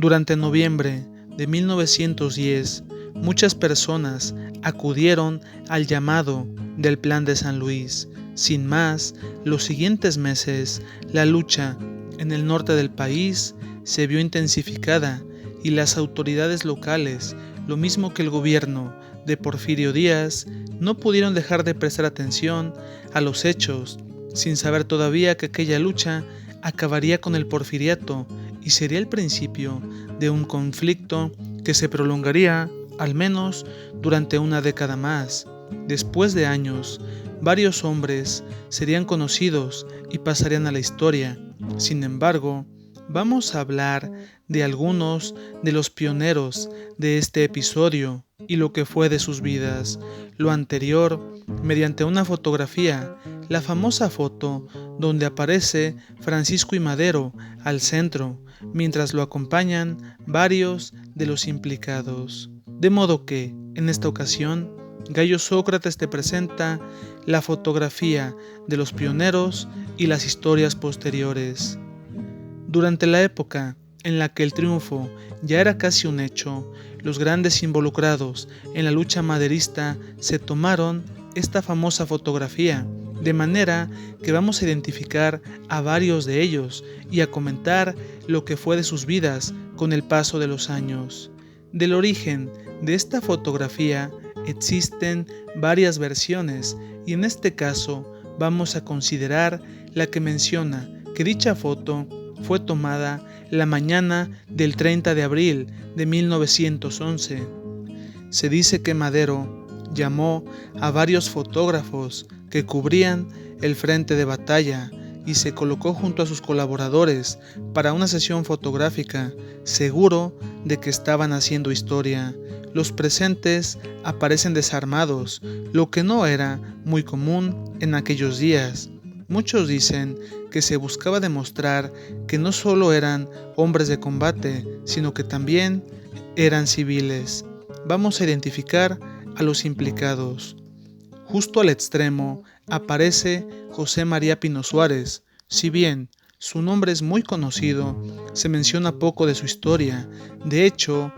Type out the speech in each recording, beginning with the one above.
Durante noviembre de 1910, muchas personas acudieron al llamado del Plan de San Luis. Sin más, los siguientes meses, la lucha en el norte del país se vio intensificada y las autoridades locales, lo mismo que el gobierno de Porfirio Díaz, no pudieron dejar de prestar atención a los hechos, sin saber todavía que aquella lucha acabaría con el porfiriato y sería el principio de un conflicto que se prolongaría al menos durante una década más. Después de años, varios hombres serían conocidos y pasarían a la historia. Sin embargo, vamos a hablar de algunos de los pioneros de este episodio y lo que fue de sus vidas. Lo anterior, mediante una fotografía, la famosa foto donde aparece Francisco I. Madero al centro, mientras lo acompañan varios de los implicados. De modo que, en esta ocasión, Gallo Sócrates te presenta la fotografía de los pioneros y las historias posteriores. Durante la época en la que el triunfo ya era casi un hecho, los grandes involucrados en la lucha maderista se tomaron esta famosa fotografía, de manera que vamos a identificar a varios de ellos y a comentar lo que fue de sus vidas con el paso de los años. Del origen de esta fotografía existen varias versiones y en este caso vamos a considerar la que menciona que dicha foto fue tomada la mañana del 30 de abril de 1911. Se dice que Madero llamó a varios fotógrafos que cubrían el frente de batalla y se colocó junto a sus colaboradores para una sesión fotográfica, seguro de que estaban haciendo historia. Los presentes aparecen desarmados, lo que no era muy común en aquellos días. Muchos dicen que se buscaba demostrar que no solo eran hombres de combate, sino que también eran civiles. Vamos a identificar a los implicados. Justo al extremo aparece José María Pino Suárez. Si bien su nombre es muy conocido, se menciona poco de su historia. De hecho,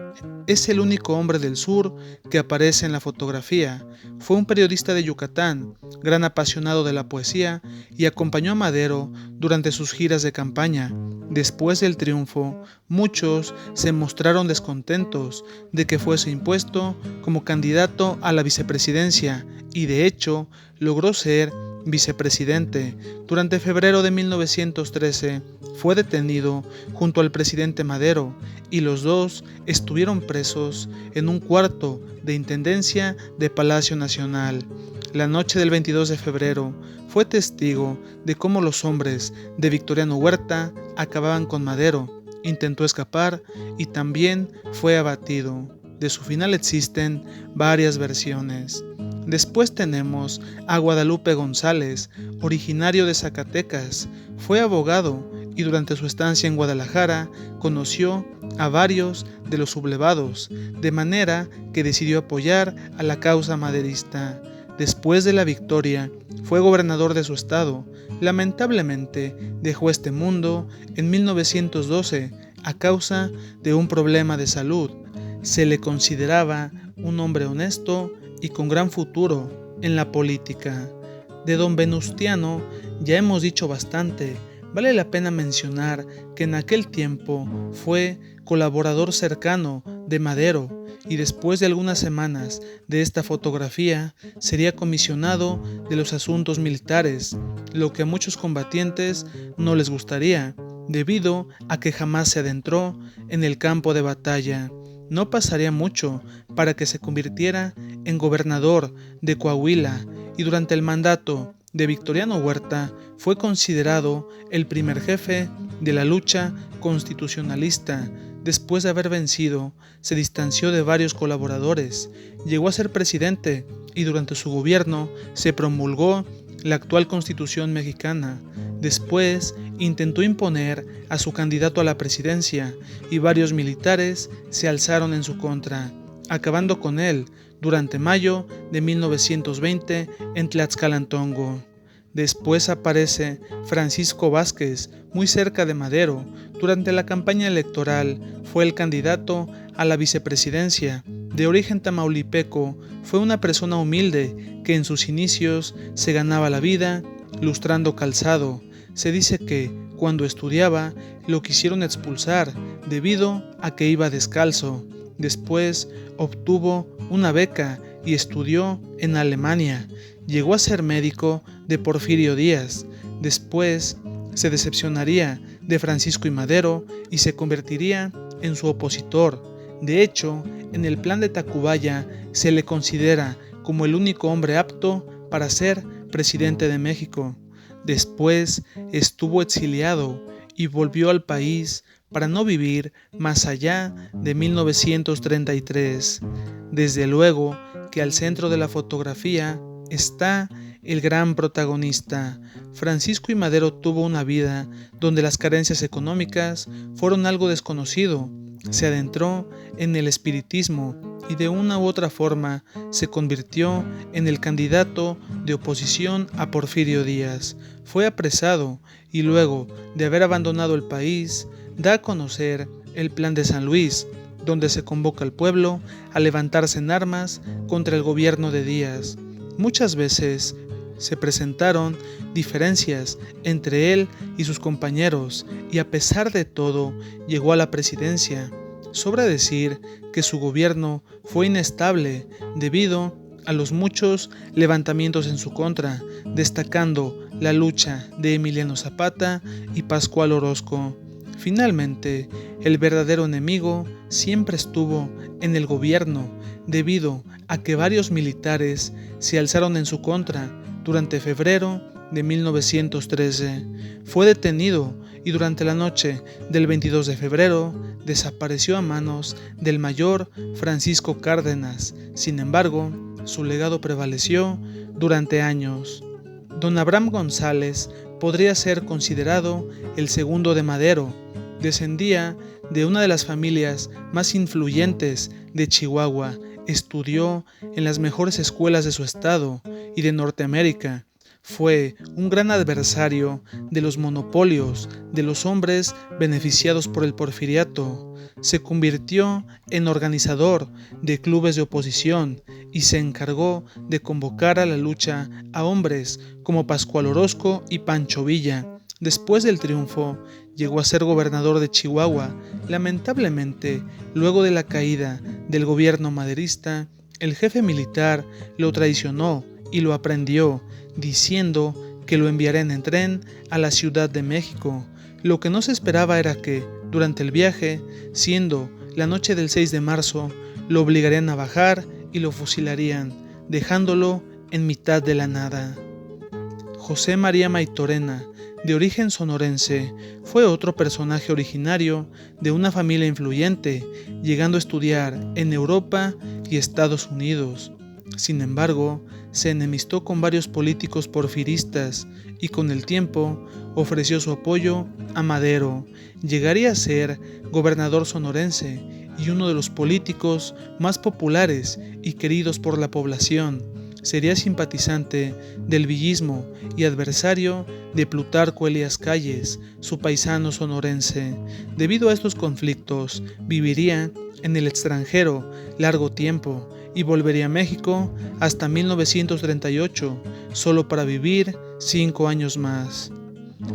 es el único hombre del sur que aparece en la fotografía. Fue un periodista de Yucatán, gran apasionado de la poesía, y acompañó a Madero durante sus giras de campaña. Después del triunfo, muchos se mostraron descontentos de que fuese impuesto como candidato a la vicepresidencia, y de hecho logró ser vicepresidente. Durante febrero de 1913 fue detenido junto al presidente Madero y los dos estuvieron presos en un cuarto de intendencia de Palacio Nacional. La noche del 22 de febrero fue testigo de cómo los hombres de Victoriano Huerta acababan con Madero. Intentó escapar y también fue abatido. De su final existen varias versiones. Después tenemos a Guadalupe González, originario de Zacatecas. Fue abogado y durante su estancia en Guadalajara conoció a varios de los sublevados, de manera que decidió apoyar a la causa maderista. Después de la victoria, fue gobernador de su estado. Lamentablemente, dejó este mundo en 1912 a causa de un problema de salud. Se le consideraba un hombre honesto y con gran futuro en la política. De don Venustiano ya hemos dicho bastante. Vale la pena mencionar que en aquel tiempo fue colaborador cercano de Madero y después de algunas semanas de esta fotografía sería comisionado de los asuntos militares, lo que a muchos combatientes no les gustaría, debido a que jamás se adentró en el campo de batalla. No pasaría mucho para que se convirtiera en gobernador de Coahuila y durante el mandato de Victoriano Huerta fue considerado el primer jefe de la lucha constitucionalista. Después de haber vencido, se distanció de varios colaboradores, llegó a ser presidente y durante su gobierno se promulgó la actual Constitución mexicana. Después intentó imponer a su candidato a la presidencia y varios militares se alzaron en su contra, acabando con él durante mayo de 1920 en Tlaxcalantongo. Después aparece Francisco Vázquez, muy cerca de Madero, Durante la campaña electoral fue el candidato a la vicepresidencia. De origen tamaulipeco, fue una persona humilde que en sus inicios se ganaba la vida lustrando calzado. Se dice que, cuando estudiaba, lo quisieron expulsar debido a que iba descalzo. Después obtuvo una beca y estudió en Alemania. Llegó a ser médico de Porfirio Díaz. Después se decepcionaría de Francisco I. Madero y se convertiría en su opositor. De hecho, en el Plan de Tacubaya se le considera como el único hombre apto para ser presidente de México. Después estuvo exiliado y volvió al país para no vivir más allá de 1933. Desde luego que al centro de la fotografía está el gran protagonista. Francisco I. Madero tuvo una vida donde las carencias económicas fueron algo desconocido. Se adentró en el espiritismo y de una u otra forma se convirtió en el candidato de oposición a Porfirio Díaz. Fue apresado y luego de haber abandonado el país, da a conocer el Plan de San Luis, donde se convoca al pueblo a levantarse en armas contra el gobierno de Díaz. Muchas veces se presentaron diferencias entre él y sus compañeros y a pesar de todo llegó a la presidencia. Sobra decir que su gobierno fue inestable debido a los muchos levantamientos en su contra, destacando la lucha de Emiliano Zapata y Pascual Orozco. Finalmente, el verdadero enemigo siempre estuvo en el gobierno, debido a que varios militares se alzaron en su contra durante febrero de 1913. Fue detenido y durante la noche del 22 de febrero desapareció a manos del mayor Francisco Cárdenas. Sin embargo, su legado prevaleció durante años. Don Abraham González podría ser considerado el segundo de Madero. Descendía de una de las familias más influyentes de Chihuahua. Estudió en las mejores escuelas de su estado y de Norteamérica. Fue un gran adversario de los monopolios de los hombres beneficiados por el porfiriato. Se convirtió en organizador de clubes de oposición y se encargó de convocar a la lucha a hombres como Pascual Orozco y Pancho Villa. Después del triunfo, llegó a ser gobernador de Chihuahua. Lamentablemente, luego de la caída del gobierno maderista, el jefe militar lo traicionó y lo aprehendió, diciendo que lo enviarían en tren a la Ciudad de México. Lo que no se esperaba era que, durante el viaje, siendo la noche del 6 de marzo, lo obligarían a bajar y lo fusilarían, dejándolo en mitad de la nada. José María Maytorena, de origen sonorense, fue otro personaje originario de una familia influyente, llegando a estudiar en Europa y Estados Unidos. Sin embargo, se enemistó con varios políticos porfiristas y con el tiempo ofreció su apoyo a Madero. Llegaría a ser gobernador sonorense y uno de los políticos más populares y queridos por la población. Sería simpatizante del villismo y adversario de Plutarco Elías Calles, su paisano sonorense. Debido a estos conflictos, viviría en el extranjero largo tiempo y volvería a México hasta 1938, solo para vivir 5 años más.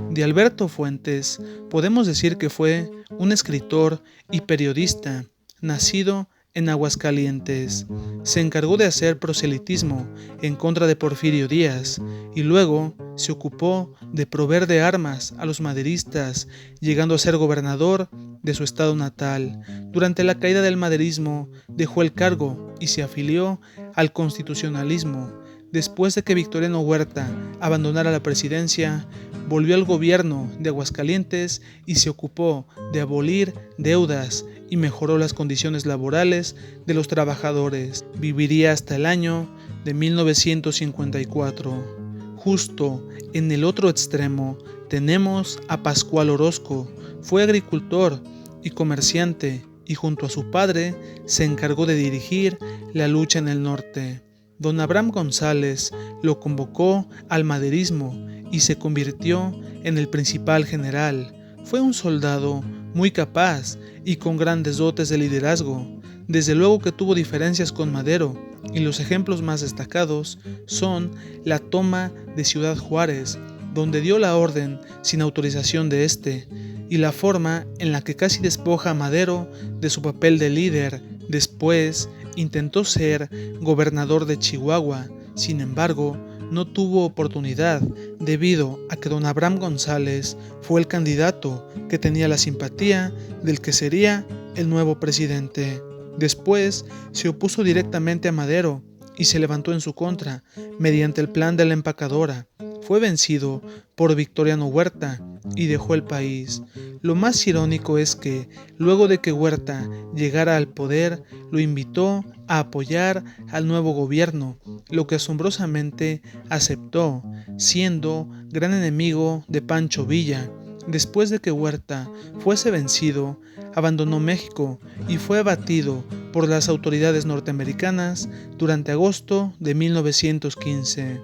De Alberto Fuentes, podemos decir que fue un escritor y periodista, nacido en Aguascalientes. Se encargó de hacer proselitismo en contra de Porfirio Díaz y luego se ocupó de proveer de armas a los maderistas, llegando a ser gobernador de su estado natal. Durante la caída del maderismo dejó el cargo y se afilió al constitucionalismo. Después de que Victoriano Huerta abandonara la presidencia, volvió al gobierno de Aguascalientes y se ocupó de abolir deudas y mejoró las condiciones laborales de los trabajadores. Viviría hasta el año de 1954. Justo en el otro extremo tenemos a Pascual Orozco. Fue agricultor y comerciante y junto a su padre se encargó de dirigir la lucha en el norte. Don Abraham González lo convocó al maderismo y se convirtió en el principal general. Fue un soldado muy capaz y con grandes dotes de liderazgo. Desde luego que tuvo diferencias con Madero, y los ejemplos más destacados son la toma de Ciudad Juárez, donde dio la orden sin autorización de este, y la forma en la que casi despoja a Madero de su papel de líder. Después intentó ser gobernador de Chihuahua, sin embargo, no tuvo oportunidad debido a que don Abraham González fue el candidato que tenía la simpatía del que sería el nuevo presidente. Después se opuso directamente a Madero y se levantó en su contra mediante el plan de la empacadora. Fue vencido por Victoriano Huerta y dejó el país. Lo más irónico es que, luego de que Huerta llegara al poder, lo invitó a apoyar al nuevo gobierno, lo que asombrosamente aceptó, siendo gran enemigo de Pancho Villa. Después de que Huerta fuese vencido, abandonó México y fue abatido por las autoridades norteamericanas durante agosto de 1915.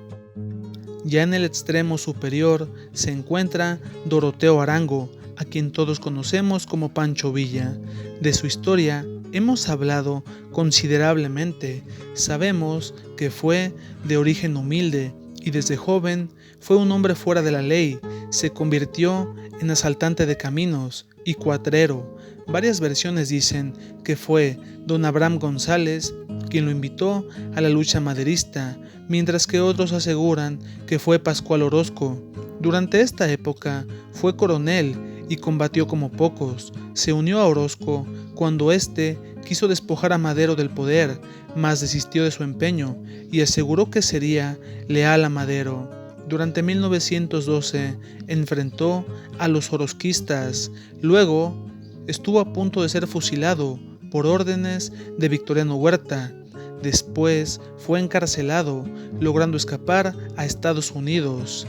Ya en el extremo superior se encuentra Doroteo Arango, a quien todos conocemos como Pancho Villa. De su historia hemos hablado considerablemente. Sabemos que fue de origen humilde y desde joven fue un hombre fuera de la ley. Se convirtió en asaltante de caminos y cuatrero. Varias versiones dicen que fue don Abraham González quien lo invitó a la lucha maderista, mientras que otros aseguran que fue Pascual Orozco. Durante esta época fue coronel y combatió como pocos. Se unió a Orozco cuando éste quiso despojar a Madero del poder, mas desistió de su empeño y aseguró que sería leal a Madero. Durante 1912 enfrentó a los orozquistas. Luego estuvo a punto de ser fusilado por órdenes de Victoriano Huerta. Después fue encarcelado, logrando escapar a Estados Unidos.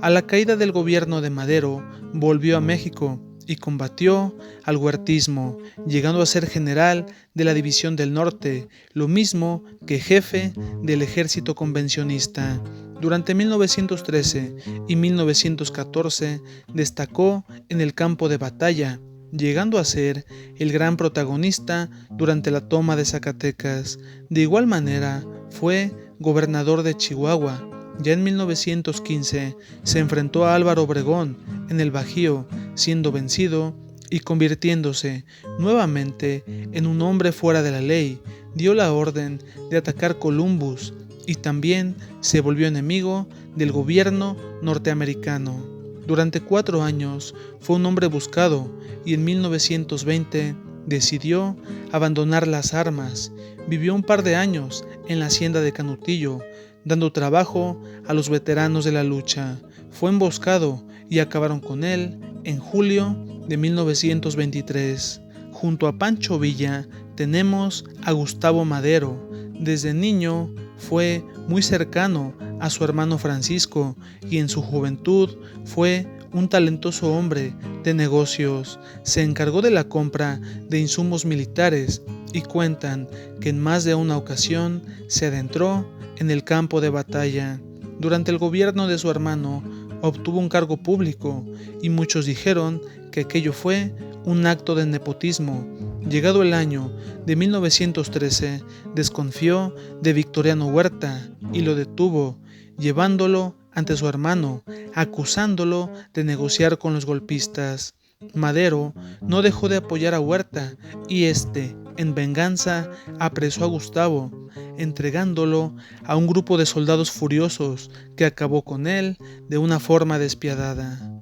A la caída del gobierno de Madero, volvió a México y combatió al huertismo, llegando a ser general de la División del Norte, lo mismo que jefe del ejército convencionista. Durante 1913 y 1914 destacó en el campo de batalla, llegando a ser el gran protagonista durante la toma de Zacatecas. De igual manera, fue gobernador de Chihuahua. Ya en 1915 se enfrentó a Álvaro Obregón en el Bajío, siendo vencido y convirtiéndose nuevamente en un hombre fuera de la ley. Dio la orden de atacar Columbus y también se volvió enemigo del gobierno norteamericano. Durante 4 años fue un hombre buscado y en 1920 decidió abandonar las armas. Vivió un par de años en la hacienda de Canutillo, dando trabajo a los veteranos de la lucha. Fue emboscado y acabaron con él en julio de 1923. Junto a Pancho Villa tenemos a Gustavo Madero. Desde niño fue muy cercano a su hermano Francisco y en su juventud fue un talentoso hombre de negocios. Se encargó de la compra de insumos militares y cuentan que en más de una ocasión se adentró en el campo de batalla. Durante el gobierno de su hermano obtuvo un cargo público y muchos dijeron que aquello fue un acto de nepotismo. Llegado el año de 1913, desconfió de Victoriano Huerta y lo detuvo, llevándolo ante su hermano, acusándolo de negociar con los golpistas. Madero no dejó de apoyar a Huerta y este, en venganza, apresó a Gustavo, entregándolo a un grupo de soldados furiosos que acabó con él de una forma despiadada.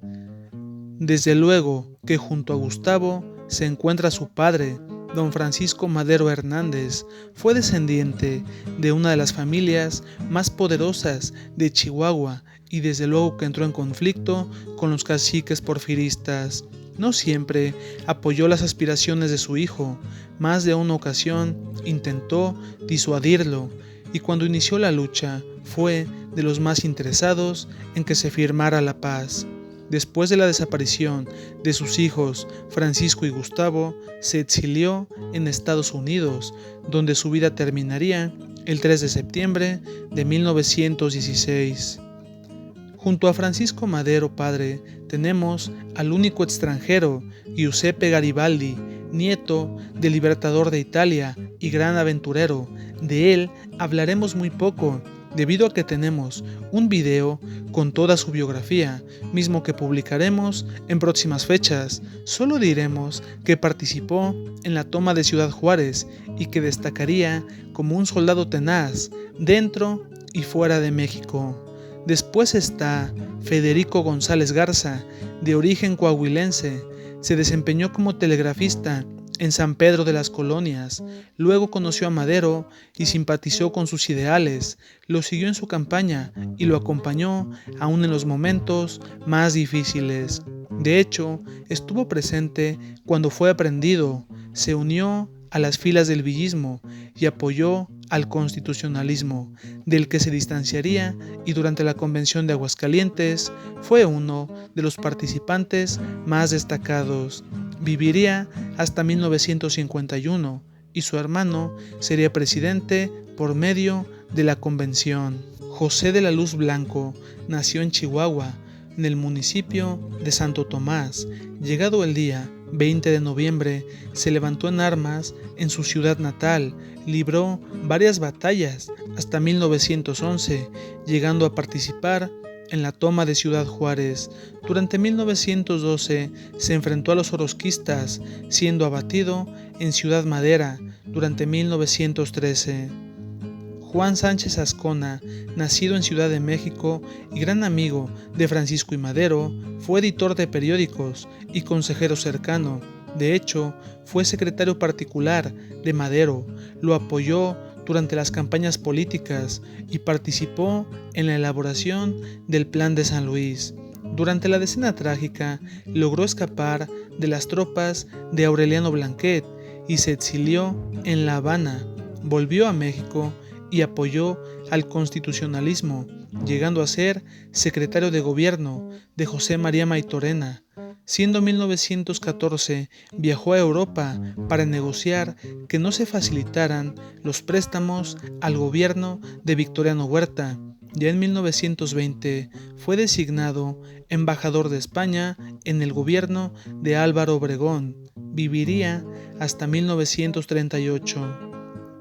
Desde luego que junto a Gustavo se encuentra su padre, don Francisco Madero Hernández. Fue descendiente de una de las familias más poderosas de Chihuahua y desde luego que entró en conflicto con los caciques porfiristas. No siempre apoyó las aspiraciones de su hijo. Más de una ocasión intentó disuadirlo y cuando inició la lucha fue de los más interesados en que se firmara la paz. Después de la desaparición de sus hijos Francisco y Gustavo, se exilió en Estados Unidos, donde su vida terminaría el 3 de septiembre de 1916. Junto a Francisco Madero padre tenemos al único extranjero, Giuseppe Garibaldi, nieto del libertador de Italia y gran aventurero. De él hablaremos muy poco, debido a que tenemos un video con toda su biografía, mismo que publicaremos en próximas fechas. Solo diremos que participó en la toma de Ciudad Juárez y que destacaría como un soldado tenaz dentro y fuera de México. Después está Federico González Garza, de origen coahuilense. Se desempeñó como telegrafista en San Pedro de las Colonias. Luego conoció a Madero y simpatizó con sus ideales. Lo siguió en su campaña y lo acompañó aún en los momentos más difíciles. De hecho, estuvo presente cuando fue aprehendido. Se unió a las filas del villismo y apoyó al constitucionalismo, del que se distanciaría, y durante la Convención de Aguascalientes fue uno de los participantes más destacados. Viviría hasta 1951 y su hermano sería presidente por medio de la convención. José de la Luz Blanco nació en Chihuahua, en el municipio de Santo Tomás. Llegado el día 20 de noviembre, se levantó en armas en su ciudad natal, libró varias batallas hasta 1911, llegando a participar en la toma de Ciudad Juárez. Durante 1912 se enfrentó a los orosquistas, siendo abatido en Ciudad Madera durante 1913. Juan Sánchez Azcona, nacido en Ciudad de México y gran amigo de Francisco I. Madero, fue editor de periódicos y consejero cercano. De hecho, fue secretario particular de Madero, lo apoyó durante las campañas políticas y participó en la elaboración del Plan de San Luis. Durante la Decena Trágica, logró escapar de las tropas de Aureliano Blanquet y se exilió en La Habana. Volvió a México y apoyó al constitucionalismo, llegando a ser secretario de gobierno de José María Maytorena. Siendo 1914, viajó a Europa para negociar que no se facilitaran los préstamos al gobierno de Victoriano Huerta. Ya en 1920 fue designado embajador de España en el gobierno de Álvaro Obregón. Viviría hasta 1938.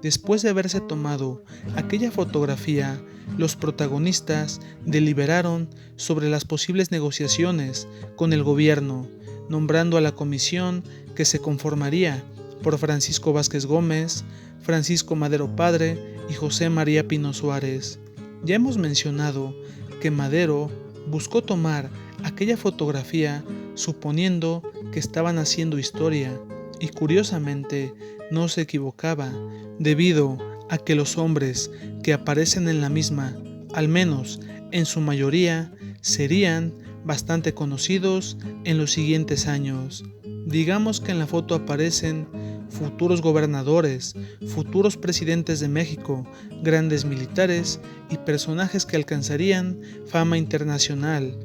Después de haberse tomado aquella fotografía, los protagonistas deliberaron sobre las posibles negociaciones con el gobierno, nombrando a la comisión que se conformaría por Francisco Vázquez Gómez, Francisco Madero padre y José María Pino Suárez. Ya hemos mencionado que Madero buscó tomar aquella fotografía suponiendo que estaban haciendo historia, y curiosamente no se equivocaba, debido a que los hombres que aparecen en la misma, al menos en su mayoría, serían bastante conocidos en los siguientes años. Digamos que en la foto aparecen futuros gobernadores, futuros presidentes de México, grandes militares y personajes que alcanzarían fama internacional.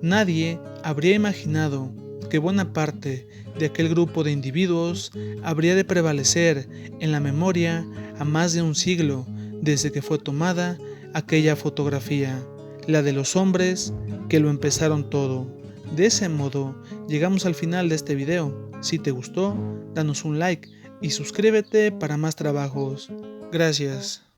Nadie habría imaginado que buena parte de aquel grupo de individuos habría de prevalecer en la memoria a más de un siglo desde que fue tomada aquella fotografía, la de los hombres que lo empezaron todo. De ese modo, llegamos al final de este video. Si te gustó, danos un like y suscríbete para más trabajos. Gracias.